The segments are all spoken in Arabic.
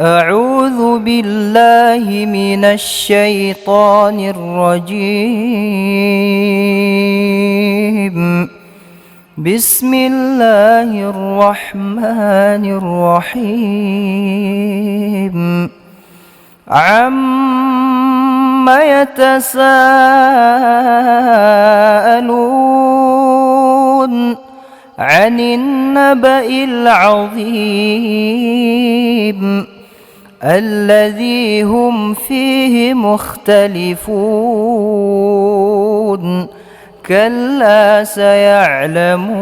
أعوذ بالله من الشيطان الرجيم. بسم الله الرحمن الرحيم. عم يتساءلون عن النبأ العظيم الذي هم فيه مختلفون كلا سيعلمون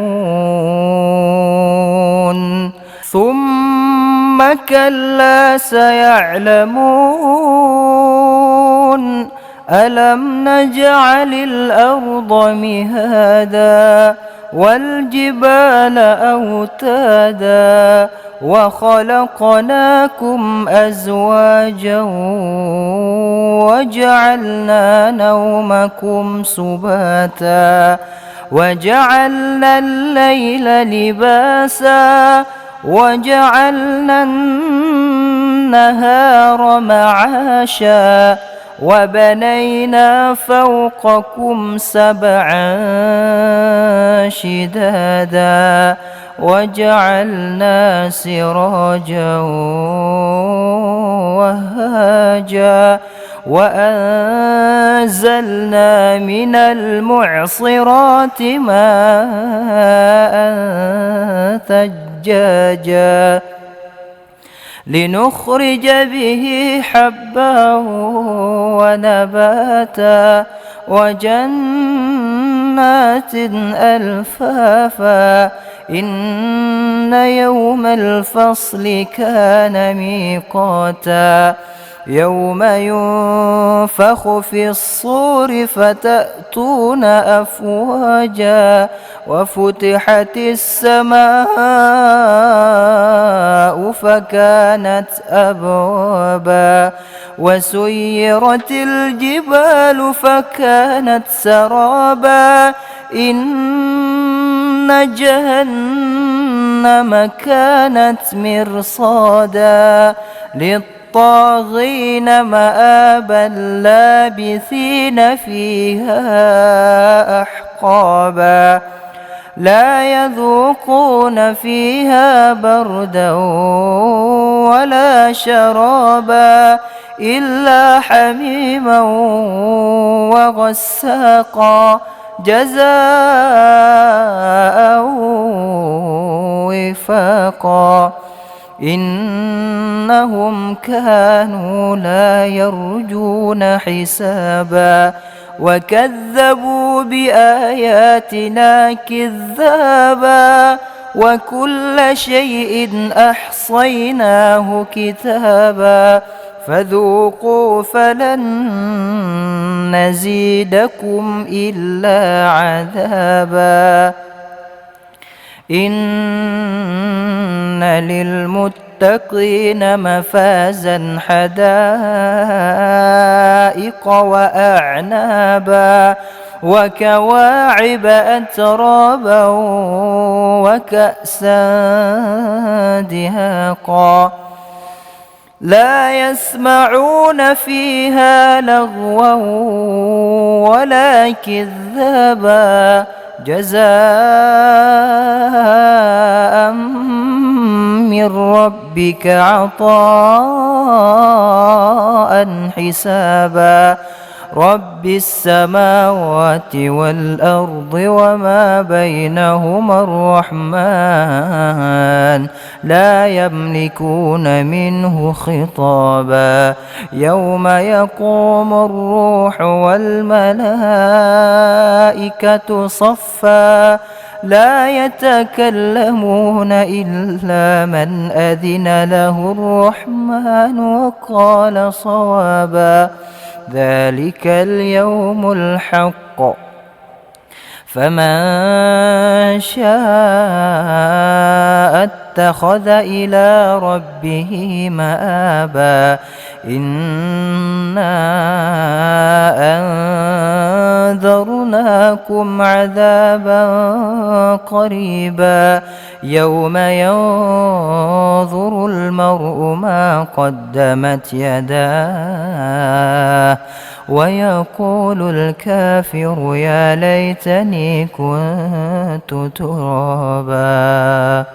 ثم كلا سيعلمون ألم نجعل الأرض مهادا والجبال أوتادا وخلقناكم أزواجا وجعلنا نومكم سباتا وجعلنا الليل لباسا وجعلنا النهار معاشا وبنينا فوقكم سبعا شدادا وجعلنا سراجا وهاجا وأنزلنا من المعصرات ماء ثجاجا لنخرج به حبا ونباتا وجنات ألفافا إن يوم الفصل كان ميقاتا يوم ينفخ في الصور فتأتون أفواجا وفتحت السماء فكانت أبوابا وسيرت الجبال فكانت سرابا إن جهنم كانت مرصادا للطاغين مآبا لابثين فيها أحقابا لا يذوقون فيها بردا ولا شرابا إلا حميما وغساقا جزاء وفاقا إنهم كانوا لا يرجون حسابا وكذبوا بآياتنا كذابا وكل شيء أحصيناه كتابا فذوقوا فلن نزيدكم إلا عذابا إن للمتقين مفازا حدائق وأعنابا وكواعب أترابا وكأسا دهاقا لا يسمعون فيها لغوا ولا كذابا جزاء من ربك عطاء حسابا رب السماوات والأرض وما بينهما الرحمن لا يملكون منه خطابا يوم يقوم الروح والملائكة صفا لا يتكلمون إلا من أذن له الرحمن وقال صوابا ذلك اليوم الحق فمن شاء اتخذ إلى ربه مآبا إنا أنذرناكم عذابا قريبا يوم ينظر المرء ما قدمت يداه ويقول الكافر يا ليتني كنت ترابا.